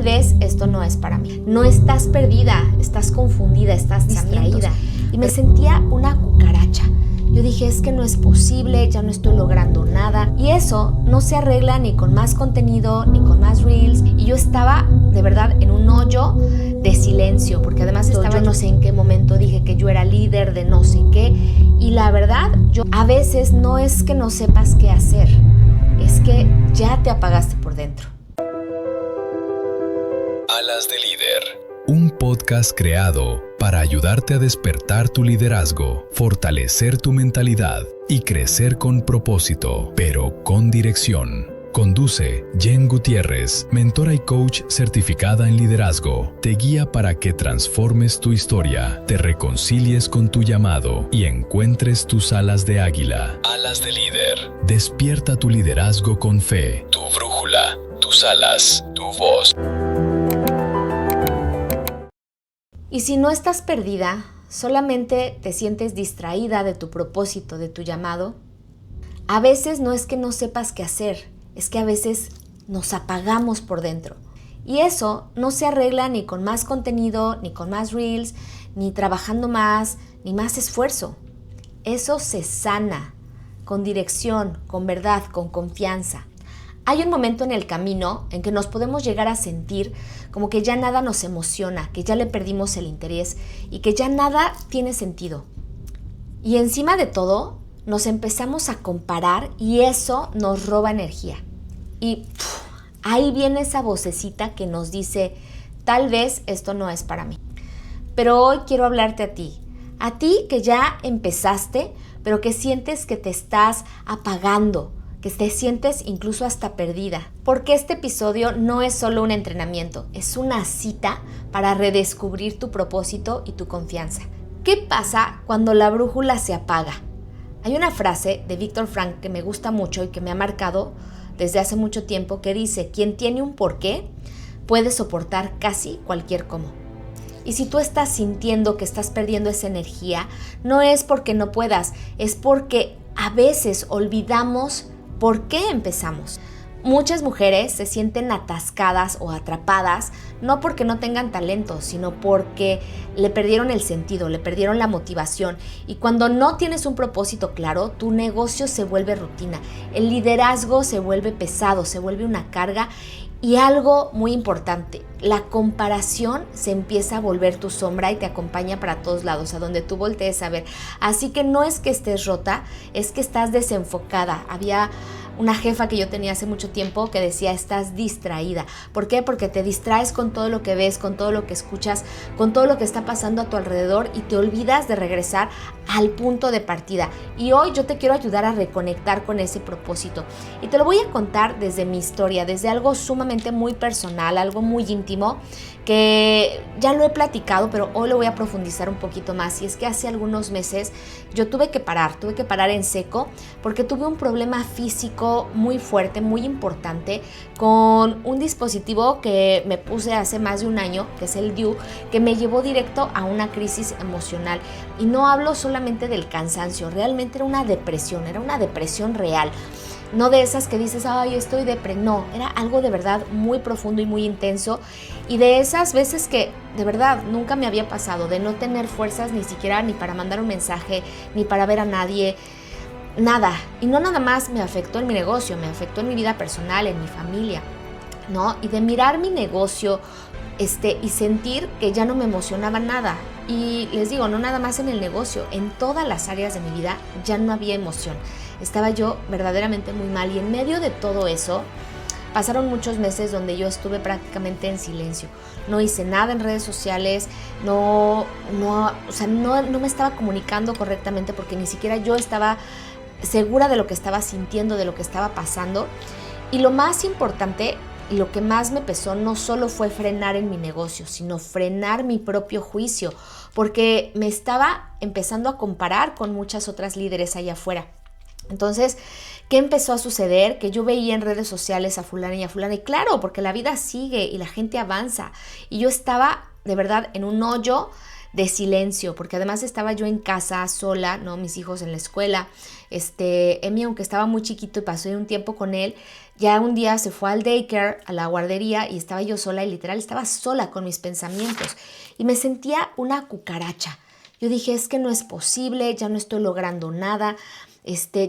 vez esto no es para mí. No estás perdida, estás confundida, estás distraída. Y me sentía una cucaracha. Yo dije, es que no es posible, ya no estoy logrando nada. Y eso no se arregla ni con más contenido, ni con más reels. Y yo estaba, de verdad, en un hoyo de silencio. Porque además yo no sé en qué momento dije que yo era líder de no sé qué. Y la verdad, yo a veces no es que no sepas qué hacer. Es que ya te apagaste por dentro. Alas de Líder, un podcast creado para ayudarte a despertar tu liderazgo, fortalecer tu mentalidad y crecer con propósito, pero con dirección. Conduce Jen Gutiérrez, mentora y coach certificada en liderazgo. Te guía para que transformes tu historia, te reconcilies con tu llamado y encuentres tus alas de águila. Alas de Líder. Despierta tu liderazgo con fe, tu brújula, tus alas, tu voz. Y si no estás perdida, solamente te sientes distraída de tu propósito, de tu llamado, a veces no es que no sepas qué hacer, es que a veces nos apagamos por dentro. Y eso no se arregla ni con más contenido, ni con más reels, ni trabajando más, ni más esfuerzo. Eso se sana con dirección, con verdad, con confianza. Hay un momento en el camino en que nos podemos llegar a sentir como que ya nada nos emociona, que ya le perdimos el interés y que ya nada tiene sentido. Y encima de todo, nos empezamos a comparar y eso nos roba energía. Y ahí viene esa vocecita que nos dice, tal vez esto no es para mí. Pero hoy quiero hablarte a ti que ya empezaste, pero que sientes que te estás apagando, que te sientes incluso hasta perdida. Porque este episodio no es solo un entrenamiento, es una cita para redescubrir tu propósito y tu confianza. ¿Qué pasa cuando la brújula se apaga? Hay una frase de Viktor Frankl que me gusta mucho y que me ha marcado desde hace mucho tiempo que dice, quien tiene un porqué puede soportar casi cualquier cómo. Y si tú estás sintiendo que estás perdiendo esa energía, no es porque no puedas, es porque a veces olvidamos por qué empezamos. Muchas mujeres se sienten atascadas o atrapadas, no porque no tengan talento, sino porque le perdieron el sentido, le perdieron la motivación. Y cuando no tienes un propósito claro, tu negocio se vuelve rutina, el liderazgo se vuelve pesado, se vuelve una carga. Y algo muy importante, la comparación se empieza a volver tu sombra y te acompaña para todos lados, a donde tú voltees a ver. Así que no es que estés rota, es que estás desenfocada. Había una jefa que yo tenía hace mucho tiempo que decía, estás distraída. ¿Por qué? Porque te distraes con todo lo que ves, con todo lo que escuchas, con todo lo que está pasando a tu alrededor y te olvidas de regresar al punto de partida. Y hoy yo te quiero ayudar a reconectar con ese propósito. Y te lo voy a contar desde mi historia, desde algo sumamente muy personal, algo muy íntimo, que ya lo he platicado, pero hoy lo voy a profundizar un poquito más. Y es que hace algunos meses yo tuve que parar en seco, porque tuve un problema físico muy fuerte, muy importante, con un dispositivo que me puse hace más de un año, que es el DIU, que me llevó directo a una crisis emocional. Y no hablo solamente del cansancio, realmente era una depresión real. No de esas que dices, ay, estoy depre. No, era algo de verdad muy profundo y muy intenso. Y de esas veces que de verdad nunca me había pasado, de no tener fuerzas ni siquiera ni para mandar un mensaje, ni para ver a nadie, nada. Y no nada más me afectó en mi negocio, me afectó en mi vida personal, en mi familia, ¿no? Y de mirar mi negocio y sentir que ya no me emocionaba nada. Y les digo, no nada más en el negocio, en todas las áreas de mi vida ya no había emoción. Estaba yo verdaderamente muy mal y en medio de todo eso pasaron muchos meses donde yo estuve prácticamente en silencio. No hice nada en redes sociales, no me estaba comunicando correctamente porque ni siquiera yo estaba segura de lo que estaba sintiendo, de lo que estaba pasando. Y lo más importante, lo que más me pesó no solo fue frenar en mi negocio, sino frenar mi propio juicio, porque me estaba empezando a comparar con muchas otras líderes allá afuera. Entonces, ¿qué empezó a suceder? Que yo veía en redes sociales a fulana, y claro, porque la vida sigue y la gente avanza. Y yo estaba de verdad en un hoyo de silencio, porque además estaba yo en casa sola, ¿no? Mis hijos en la escuela. Emi, aunque estaba muy chiquito y pasé un tiempo con él, ya un día se fue al daycare, a la guardería, y estaba yo sola y literal estaba sola con mis pensamientos y me sentía una cucaracha. Yo dije, es que no es posible, ya no estoy logrando nada,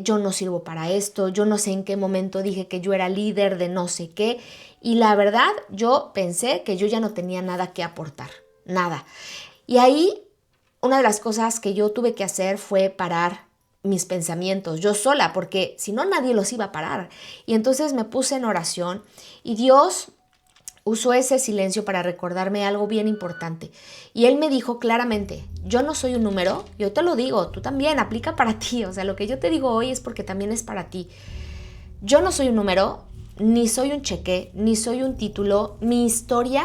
yo no sirvo para esto, yo no sé en qué momento dije que yo era líder de no sé qué, y la verdad yo pensé que yo ya no tenía nada que aportar, nada. Y ahí una de las cosas que yo tuve que hacer fue parar mis pensamientos, yo sola, porque si no nadie los iba a parar. Y entonces me puse en oración y Dios usó ese silencio para recordarme algo bien importante. Y Él me dijo claramente, yo no soy un número, yo te lo digo, tú también, aplica para ti. O sea, lo que yo te digo hoy es porque también es para ti. Yo no soy un número, ni soy un cheque, ni soy un título. Mi historia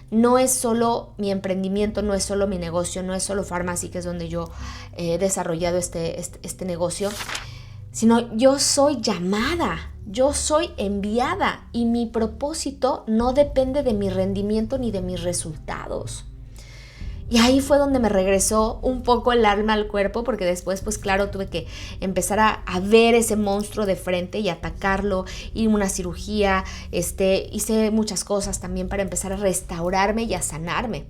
no es solo mi emprendimiento, no es solo mi negocio, no es solo Farmacy, que es donde yo he desarrollado este negocio, sino yo soy llamada, yo soy enviada y mi propósito no depende de mi rendimiento ni de mis resultados. Y ahí fue donde me regresó un poco el alma al cuerpo, porque después, pues claro, tuve que empezar a ver ese monstruo de frente y atacarlo, y una cirugía, hice muchas cosas también para empezar a restaurarme y a sanarme.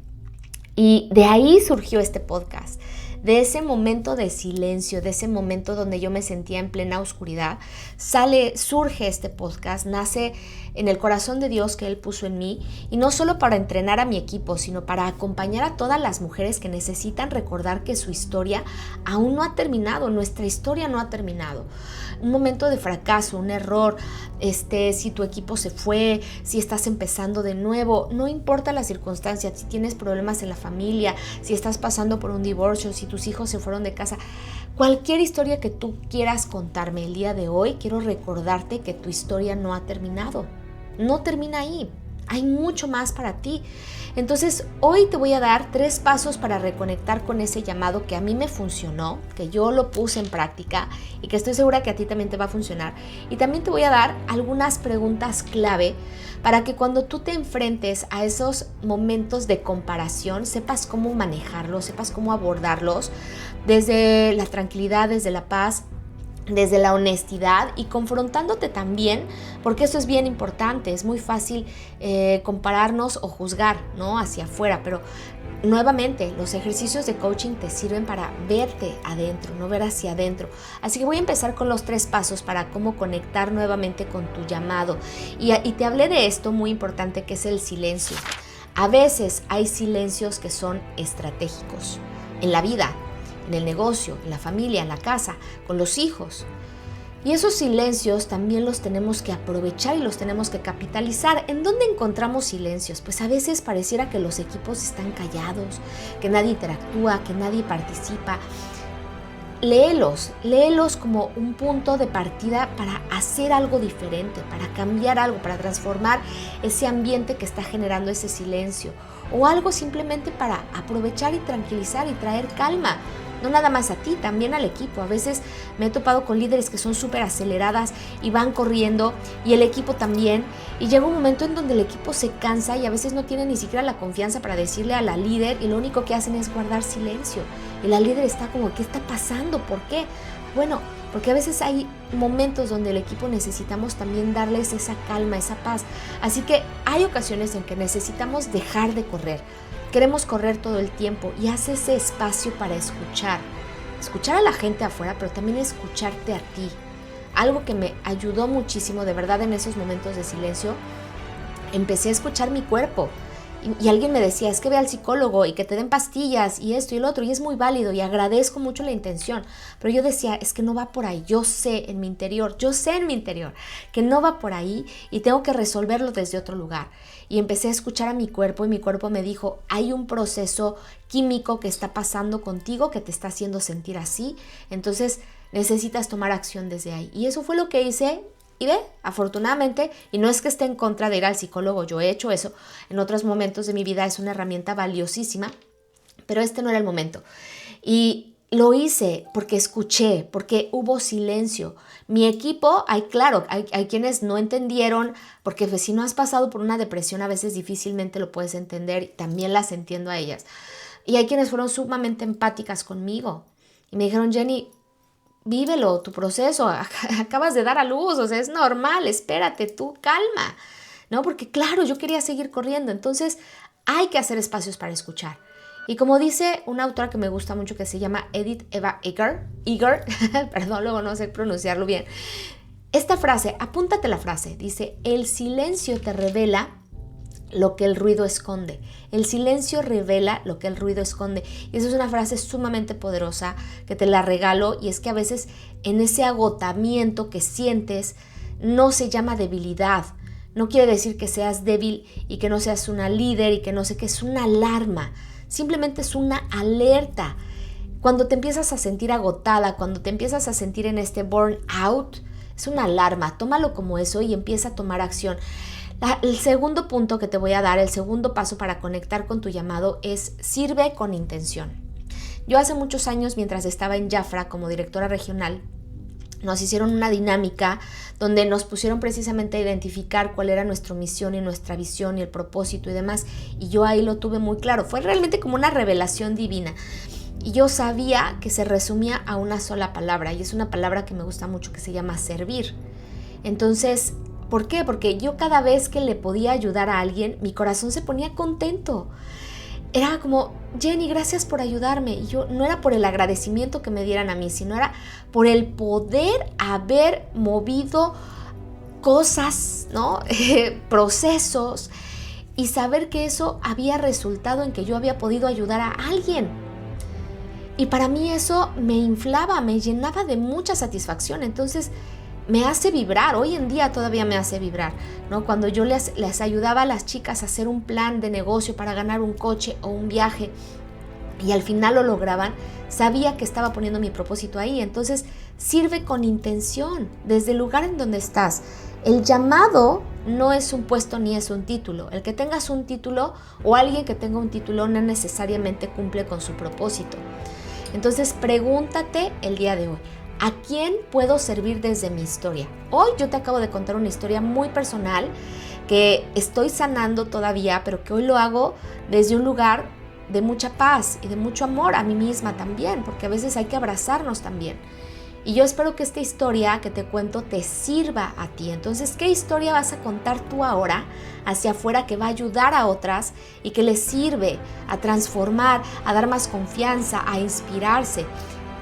Y de ahí surgió este podcast, de ese momento de silencio, de ese momento donde yo me sentía en plena oscuridad, surge este podcast, nace en el corazón de Dios que Él puso en mí, y no solo para entrenar a mi equipo, sino para acompañar a todas las mujeres que necesitan recordar que su historia aún no ha terminado, nuestra historia no ha terminado. Un momento de fracaso, un error, si tu equipo se fue, si estás empezando de nuevo, no importa la circunstancia, si tienes problemas en la familia, si estás pasando por un divorcio, si tus hijos se fueron de casa, cualquier historia que tú quieras contarme el día de hoy, quiero recordarte que tu historia no ha terminado, no termina ahí. Hay mucho más para ti. Entonces, hoy te voy a dar 3 pasos para reconectar con ese llamado que a mí me funcionó, que yo lo puse en práctica y que estoy segura que a ti también te va a funcionar. Y también te voy a dar algunas preguntas clave para que cuando tú te enfrentes a esos momentos de comparación, sepas cómo manejarlos, sepas cómo abordarlos desde la tranquilidad, desde la paz, desde la honestidad y confrontándote también, porque eso es bien importante. Es muy fácil compararnos o juzgar, ¿no?, hacia afuera, pero nuevamente los ejercicios de coaching te sirven para verte adentro, no ver hacia adentro. Así que voy a empezar con los 3 pasos para cómo conectar nuevamente con tu llamado. Y te hablé de esto muy importante, que es el silencio. A veces hay silencios que son estratégicos en la vida, en el negocio, en la familia, en la casa, con los hijos. Y esos silencios también los tenemos que aprovechar y los tenemos que capitalizar. ¿En dónde encontramos silencios? Pues a veces pareciera que los equipos están callados, que nadie interactúa, que nadie participa. Léelos como un punto de partida para hacer algo diferente, para cambiar algo, para transformar ese ambiente que está generando ese silencio. O algo simplemente para aprovechar y tranquilizar y traer calma. No nada más a ti, también al equipo. A veces me he topado con líderes que son súper aceleradas y van corriendo, y el equipo también. Y llega un momento en donde el equipo se cansa y a veces no tiene ni siquiera la confianza para decirle a la líder, y lo único que hacen es guardar silencio. Y la líder está como, ¿qué está pasando? ¿Por qué? Bueno, porque a veces hay momentos donde el equipo necesitamos también darles esa calma, esa paz. Así que hay ocasiones en que necesitamos dejar de correr. Queremos correr todo el tiempo, y haz ese espacio para escuchar a la gente afuera, pero también escucharte a ti. Algo que me ayudó muchísimo, de verdad, en esos momentos de silencio, empecé a escuchar mi cuerpo. Y alguien me decía, es que ve al psicólogo y que te den pastillas y esto y el otro, y es muy válido y agradezco mucho la intención, pero yo decía, es que no va por ahí. Yo sé en mi interior que no va por ahí y tengo que resolverlo desde otro lugar. Y empecé a escuchar a mi cuerpo, y mi cuerpo me dijo, hay un proceso químico que está pasando contigo que te está haciendo sentir así, entonces necesitas tomar acción desde ahí. Y eso fue lo que hice. Y afortunadamente, y no es que esté en contra de ir al psicólogo, yo he hecho eso en otros momentos de mi vida, es una herramienta valiosísima, pero este no era el momento. Y lo hice porque escuché, porque hubo silencio. Mi equipo, hay quienes no entendieron, porque si no has pasado por una depresión, a veces difícilmente lo puedes entender, y también las entiendo a ellas. Y hay quienes fueron sumamente empáticas conmigo y me dijeron, Jenny, vívelo, tu proceso, acabas de dar a luz, o sea, es normal, espérate, tú calma, ¿no? Porque claro, yo quería seguir corriendo, entonces hay que hacer espacios para escuchar. Y como dice una autora que me gusta mucho que se llama Edith Eva Eger, perdón, luego no sé pronunciarlo bien, esta frase, apúntate la frase, dice, el silencio te revela lo que el ruido esconde. El silencio revela lo que el ruido esconde. Y esa es una frase sumamente poderosa que te la regalo, y es que a veces en ese agotamiento que sientes no se llama debilidad. No quiere decir que seas débil y que no seas una líder y que no sé qué, es una alarma. Simplemente es una alerta. Cuando te empiezas a sentir agotada, cuando te empiezas a sentir en este burnout, es una alarma. Tómalo como eso y empieza a tomar acción. El segundo punto que te voy a dar, el segundo paso para conectar con tu llamado es sirve con intención. Yo hace muchos años, mientras estaba en Jafra como directora regional, nos hicieron una dinámica donde nos pusieron precisamente a identificar cuál era nuestra misión y nuestra visión y el propósito y demás. Y yo ahí lo tuve muy claro. Fue realmente como una revelación divina. Y yo sabía que se resumía a una sola palabra, y es una palabra que me gusta mucho que se llama servir. Entonces, ¿por qué? Porque yo cada vez que le podía ayudar a alguien, mi corazón se ponía contento. Era como, Jenny, gracias por ayudarme. Y yo no era por el agradecimiento que me dieran a mí, sino era por el poder haber movido cosas, ¿no? Procesos, y saber que eso había resultado en que yo había podido ayudar a alguien. Y para mí eso me inflaba, me llenaba de mucha satisfacción. Entonces me hace vibrar, hoy en día todavía me hace vibrar, ¿no? Cuando yo les ayudaba a las chicas a hacer un plan de negocio para ganar un coche o un viaje y al final lo lograban, sabía que estaba poniendo mi propósito ahí. Entonces sirve con intención desde el lugar en donde estás. El llamado no es un puesto ni es un título. El que tengas un título o alguien que tenga un título no necesariamente cumple con su propósito. Entonces pregúntate el día de hoy, ¿a quién puedo servir desde mi historia? Hoy yo te acabo de contar una historia muy personal que estoy sanando todavía, pero que hoy lo hago desde un lugar de mucha paz y de mucho amor a mí misma también, porque a veces hay que abrazarnos también. Y yo espero que esta historia que te cuento te sirva a ti. Entonces, ¿qué historia vas a contar tú ahora hacia afuera que va a ayudar a otras y que les sirve a transformar, a dar más confianza, a inspirarse?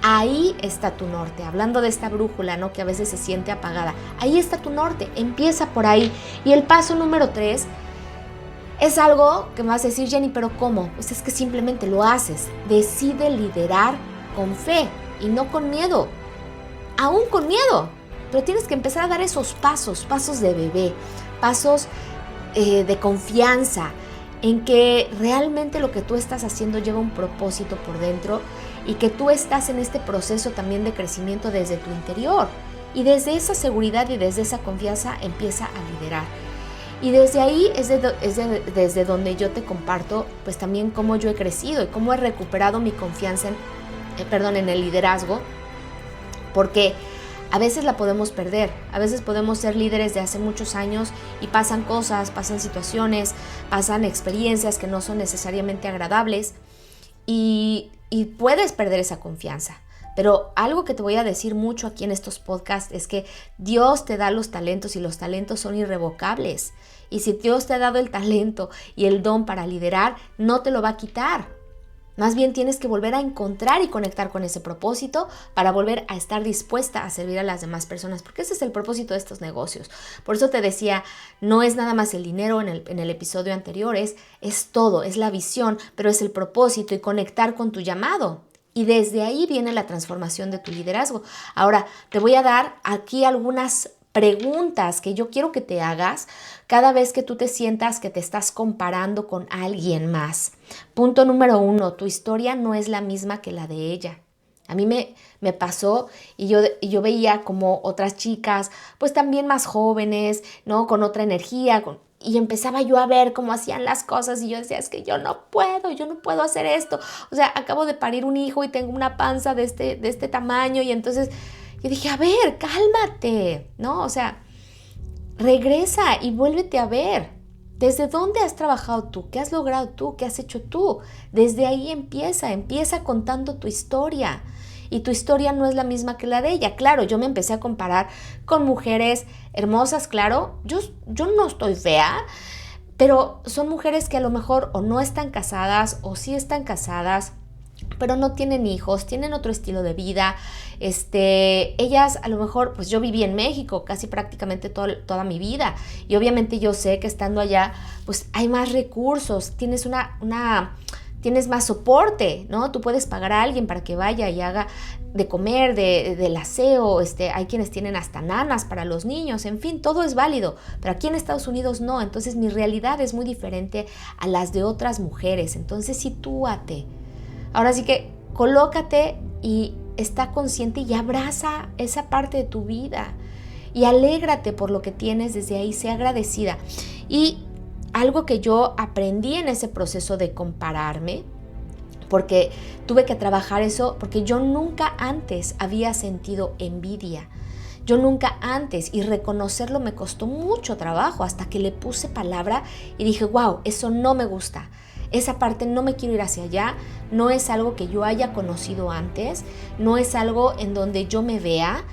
Ahí está tu norte, hablando de esta brújula, ¿no? Que a veces se siente apagada. Ahí está tu norte, empieza por ahí. Y el paso número 3 es algo que me vas a decir, Jenny, ¿pero cómo? Pues es que simplemente lo haces. Decide liderar con fe y no con miedo. Aún con miedo, pero tienes que empezar a dar esos pasos de bebé, pasos de confianza, en que realmente lo que tú estás haciendo lleva un propósito por dentro y que tú estás en este proceso también de crecimiento desde tu interior. Y desde esa seguridad y desde esa confianza empieza a liderar. Y desde ahí es desde donde yo te comparto pues también cómo yo he crecido y cómo he recuperado mi confianza en el liderazgo, porque a veces la podemos perder, a veces podemos ser líderes de hace muchos años y pasan cosas, pasan situaciones, pasan experiencias que no son necesariamente agradables y puedes perder esa confianza. Pero algo que te voy a decir mucho aquí en estos podcasts es que Dios te da los talentos y los talentos son irrevocables. Y si Dios te ha dado el talento y el don para liderar, no te lo va a quitar. Más bien tienes que volver a encontrar y conectar con ese propósito para volver a estar dispuesta a servir a las demás personas, porque ese es el propósito de estos negocios. Por eso te decía, no es nada más el dinero en el episodio anterior, es todo, es la visión, pero es el propósito y conectar con tu llamado. Y desde ahí viene la transformación de tu liderazgo. Ahora, te voy a dar aquí algunas preguntas que yo quiero que te hagas cada vez que tú te sientas que te estás comparando con alguien más. Punto número 1, tu historia no es la misma que la de ella. A mí me pasó y yo veía como otras chicas, pues también más jóvenes, ¿no? Con otra energía, y empezaba yo a ver cómo hacían las cosas y yo decía, es que yo no puedo hacer esto. O sea, acabo de parir un hijo y tengo una panza de este tamaño, y entonces yo dije, a ver, cálmate, ¿no? O sea, regresa y vuélvete a ver. ¿Desde dónde has trabajado tú? ¿Qué has logrado tú? ¿Qué has hecho tú? Desde ahí empieza contando tu historia. Y tu historia no es la misma que la de ella. Claro, yo me empecé a comparar con mujeres hermosas, claro. Yo no estoy fea, pero son mujeres que a lo mejor o no están casadas o sí están casadas, pero no tienen hijos, tienen otro estilo de vida. Ellas a lo mejor, pues yo viví en México casi prácticamente toda mi vida, y obviamente yo sé que estando allá pues hay más recursos, tienes tienes más soporte, ¿no? Tú puedes pagar a alguien para que vaya y haga de comer, del aseo, hay quienes tienen hasta nanas para los niños, en fin, todo es válido, pero aquí en Estados Unidos no. Entonces mi realidad es muy diferente a las de otras mujeres. Entonces sitúate. Ahora sí que colócate y está consciente y abraza esa parte de tu vida y alégrate por lo que tienes desde ahí, sé agradecida. Y algo que yo aprendí en ese proceso de compararme, porque tuve que trabajar eso, porque yo nunca antes había sentido envidia. Yo nunca antes, y reconocerlo me costó mucho trabajo hasta que le puse palabra y dije, wow, eso no me gusta. Esa parte no me quiero ir hacia allá, no es algo que yo haya conocido antes, no es algo en donde yo me vea.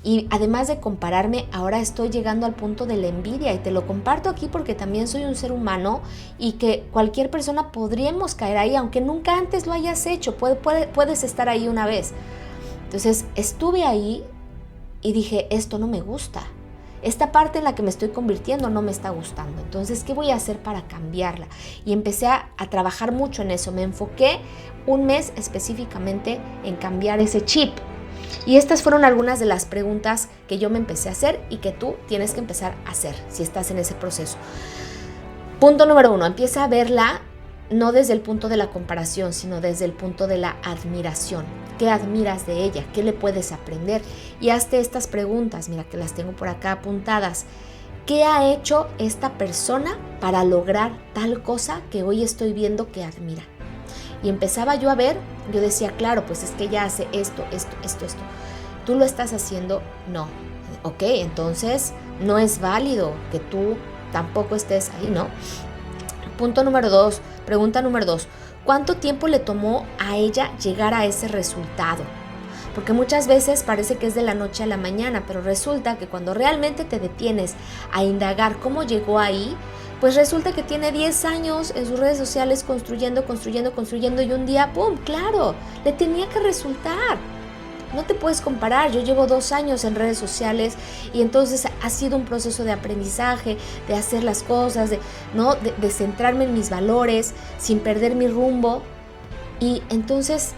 Y además de compararme, ahora estoy llegando al punto de la envidia, y te lo comparto aquí porque también soy un ser humano y que cualquier persona podríamos caer ahí, aunque nunca antes lo hayas hecho, puedes estar ahí una vez. Entonces estuve ahí y dije, esto no me gusta. Esta parte en la que me estoy convirtiendo no me está gustando. Entonces, ¿qué voy a hacer para cambiarla? Y empecé a trabajar mucho en eso. Me enfoqué un mes específicamente en cambiar ese chip. Y estas fueron algunas de las preguntas que yo me empecé a hacer y que tú tienes que empezar a hacer si estás en ese proceso. Punto número 1, empieza a verla no desde el punto de la comparación, sino desde el punto de la admiración. ¿Qué admiras de ella? ¿Qué le puedes aprender? Y hazte estas preguntas, mira que las tengo por acá apuntadas. ¿Qué ha hecho esta persona para lograr tal cosa que hoy estoy viendo que admira? Y empezaba yo a ver, yo decía, claro, pues es que ella hace esto. ¿Tú lo estás haciendo? No. Ok, entonces no es válido que tú tampoco estés ahí, ¿no? Pregunta número 2. ¿Cuánto tiempo le tomó a ella llegar a ese resultado? Porque muchas veces parece que es de la noche a la mañana, pero resulta que cuando realmente te detienes a indagar cómo llegó ahí, pues resulta que tiene 10 años en sus redes sociales construyendo y un día, ¡pum!, claro, le tenía que resultar. No te puedes comparar, yo llevo 2 años en redes sociales y entonces ha sido un proceso de aprendizaje, de hacer las cosas, de centrarme en mis valores sin perder mi rumbo. Y entonces,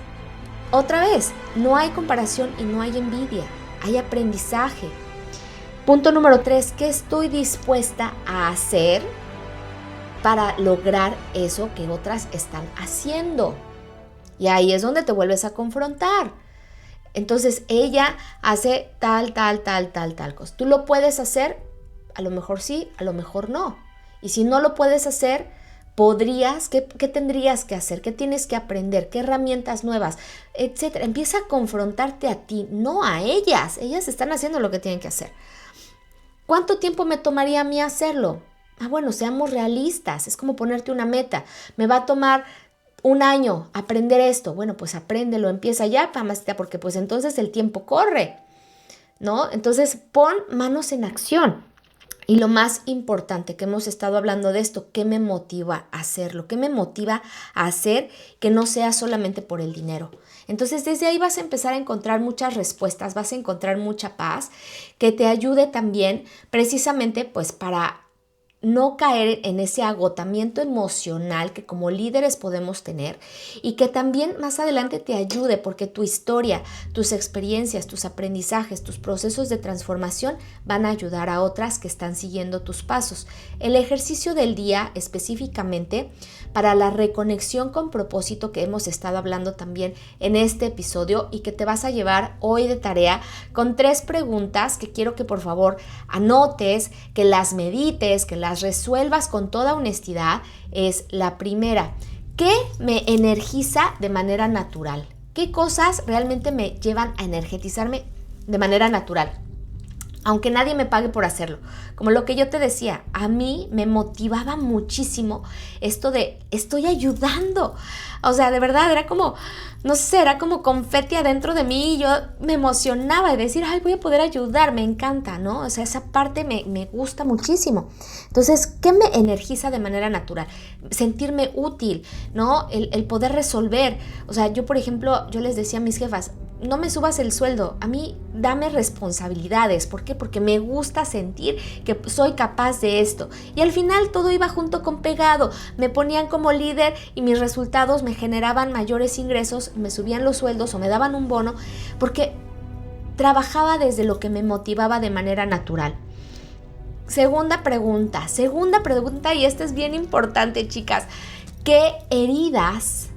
otra vez, no hay comparación y no hay envidia, hay aprendizaje. Punto número 3, ¿qué estoy dispuesta a hacer para lograr eso que otras están haciendo? Y ahí es donde te vuelves a confrontar. Entonces ella hace tal cosa. ¿Tú lo puedes hacer? A lo mejor sí, a lo mejor no. Y si no lo puedes hacer, ¿qué tendrías que hacer? ¿Qué tienes que aprender? ¿Qué herramientas nuevas? Etcétera. Empieza a confrontarte a ti, no a ellas. Ellas están haciendo lo que tienen que hacer. ¿Cuánto tiempo me tomaría a mí hacerlo? Bueno, seamos realistas. Es como ponerte una meta. Me va a tomar 1 año aprender esto. Bueno, pues apréndelo, empieza ya, mamacita, porque pues entonces el tiempo corre, ¿no? Entonces pon manos en acción. Y lo más importante que hemos estado hablando de esto, ¿qué me motiva a hacerlo? ¿Qué me motiva a hacer que no sea solamente por el dinero? Entonces desde ahí vas a empezar a encontrar muchas respuestas, vas a encontrar mucha paz que te ayude también precisamente pues para no caer en ese agotamiento emocional que como líderes podemos tener y que también más adelante te ayude porque tu historia, tus experiencias, tus aprendizajes, tus procesos de transformación van a ayudar a otras que están siguiendo tus pasos. El ejercicio del día específicamente para la reconexión con propósito que hemos estado hablando también en este episodio y que te vas a llevar hoy de tarea con 3 preguntas que quiero que por favor anotes, que las medites, que las resuelvas con toda honestidad. Es la primera: ¿qué me energiza de manera natural? ¿Qué cosas realmente me llevan a energetizarme de manera natural? aunque nadie me pague por hacerlo. Como lo que yo te decía, a mí me motivaba muchísimo esto de estoy ayudando. O sea, de verdad era como, no sé, era como confeti adentro de mí y yo me emocionaba de decir, ay, voy a poder ayudar, me encanta, ¿no? O sea, esa parte me gusta muchísimo. Entonces, ¿qué me energiza de manera natural? Sentirme útil, ¿no? El poder resolver. O sea, yo, por ejemplo, yo les decía a mis jefas, no me subas el sueldo, a mí dame responsabilidades. ¿Por qué? Porque me gusta sentir que soy capaz de esto. Y al final todo iba junto con pegado. Me ponían como líder y mis resultados me generaban mayores ingresos, me subían los sueldos o me daban un bono, porque trabajaba desde lo que me motivaba de manera natural. Segunda pregunta, y esta es bien importante, chicas. ¿Qué heridas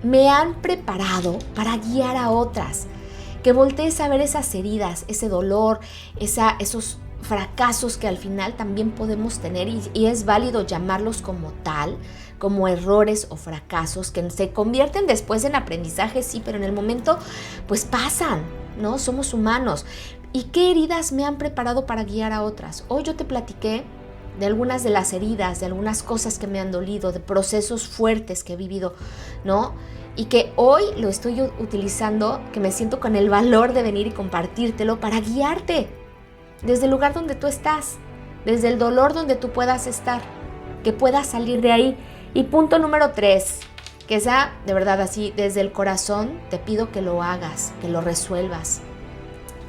me han preparado para guiar a otras? Que voltees a ver esas heridas, ese dolor, esos fracasos que al final también podemos tener y es válido llamarlos como tal, como errores o fracasos que se convierten después en aprendizaje, sí, pero en el momento pues pasan, ¿no? Somos humanos. ¿Y qué heridas me han preparado para guiar a otras? Hoy yo te platiqué de algunas de las heridas, de algunas cosas que me han dolido, de procesos fuertes que he vivido, ¿no? Y que hoy lo estoy utilizando, que me siento con el valor de venir y compartírtelo para guiarte desde el lugar donde tú estás, desde el dolor donde tú puedas estar, que puedas salir de ahí. Y punto número 3, que sea de verdad así, desde el corazón te pido que lo hagas, que lo resuelvas,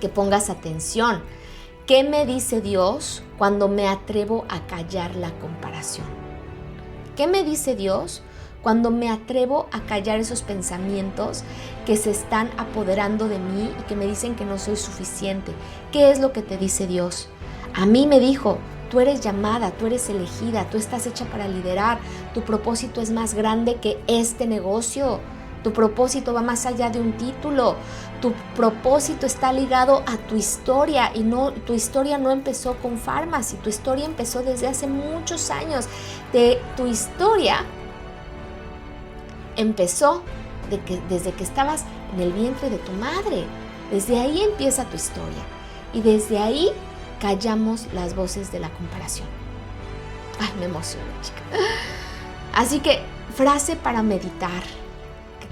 que pongas atención. ¿Qué me dice Dios cuando me atrevo a callar la comparación? ¿Qué me dice Dios cuando me atrevo a callar esos pensamientos que se están apoderando de mí y que me dicen que no soy suficiente? ¿Qué es lo que te dice Dios? A mí me dijo, tú eres llamada, tú eres elegida, tú estás hecha para liderar, tu propósito es más grande que este negocio. Tu propósito va más allá de un título. Tu propósito está ligado a tu historia y no, tu historia no empezó con Pharmacy, tu historia empezó desde hace muchos años. Tu historia empezó desde que estabas en el vientre de tu madre. Desde ahí empieza tu historia y desde ahí callamos las voces de la comparación. Ay, me emociono, chica. Así que, frase para meditar.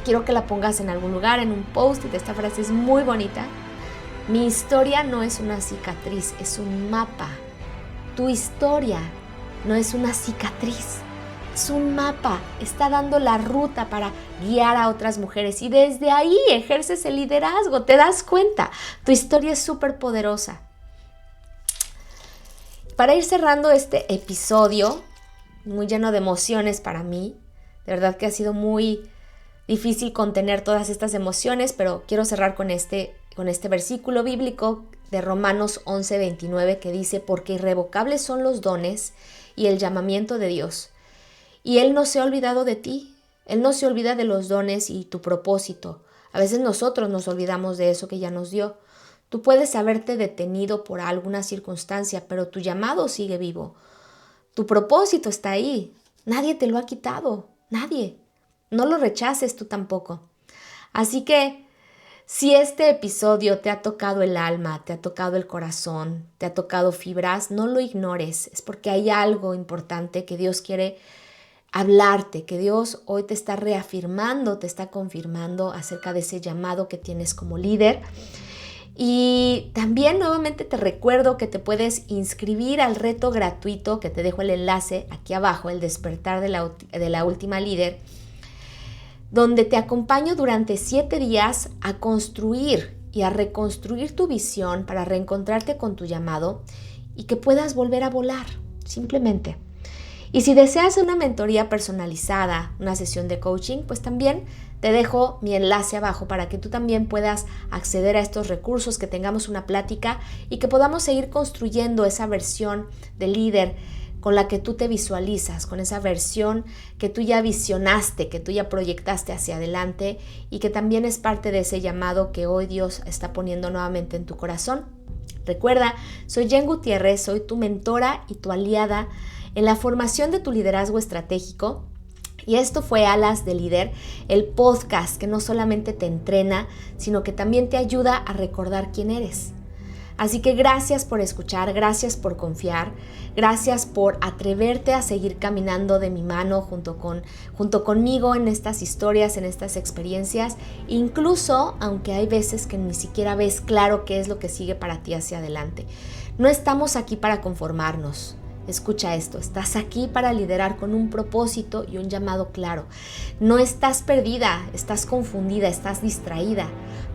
Quiero que la pongas en algún lugar, en un post-it. Esta frase es muy bonita. Mi historia no es una cicatriz, es un mapa. Tu historia no es una cicatriz, es un mapa. Está dando la ruta para guiar a otras mujeres. Y desde ahí ejerces el liderazgo. ¿Te das cuenta? Tu historia es súper poderosa. Para ir cerrando este episodio, muy lleno de emociones para mí, de verdad que ha sido muy difícil contener todas estas emociones, pero quiero cerrar con este versículo bíblico de Romanos 11:29 que dice, porque irrevocables son los dones y el llamamiento de Dios. Y Él no se ha olvidado de ti, Él no se olvida de los dones y tu propósito. A veces nosotros nos olvidamos de eso que ya nos dio. Tú puedes haberte detenido por alguna circunstancia, pero tu llamado sigue vivo. Tu propósito está ahí. Nadie te lo ha quitado, nadie. No lo rechaces tú tampoco. Así que si este episodio te ha tocado el alma, te ha tocado el corazón, te ha tocado fibras, no lo ignores. Es porque hay algo importante que Dios quiere hablarte, que Dios hoy te está reafirmando, te está confirmando acerca de ese llamado que tienes como líder. Y también nuevamente te recuerdo que te puedes inscribir al reto gratuito, que te dejo el enlace aquí abajo, el despertar de la última líder, donde te acompaño durante 7 días a construir y a reconstruir tu visión para reencontrarte con tu llamado y que puedas volver a volar, simplemente. Y si deseas una mentoría personalizada, una sesión de coaching, pues también te dejo mi enlace abajo para que tú también puedas acceder a estos recursos, que tengamos una plática y que podamos seguir construyendo esa versión de líder con la que tú te visualizas, con esa versión que tú ya visionaste, que tú ya proyectaste hacia adelante y que también es parte de ese llamado que hoy Dios está poniendo nuevamente en tu corazón. Recuerda, soy Jen Gutiérrez, soy tu mentora y tu aliada en la formación de tu liderazgo estratégico. Y esto fue Alas de Líder, el podcast que no solamente te entrena, sino que también te ayuda a recordar quién eres. Así que gracias por escuchar, gracias por confiar, gracias por atreverte a seguir caminando de mi mano junto conmigo en estas historias, en estas experiencias, incluso aunque hay veces que ni siquiera ves claro qué es lo que sigue para ti hacia adelante. No estamos aquí para conformarnos. Escucha esto, estás aquí para liderar con un propósito y un llamado claro. No estás perdida, estás confundida, estás distraída,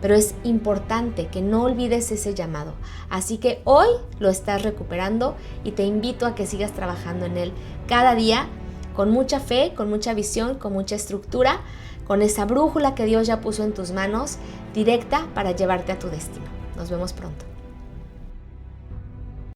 pero es importante que no olvides ese llamado. Así que hoy lo estás recuperando y te invito a que sigas trabajando en él cada día con mucha fe, con mucha visión, con mucha estructura, con esa brújula que Dios ya puso en tus manos, directa para llevarte a tu destino. Nos vemos pronto.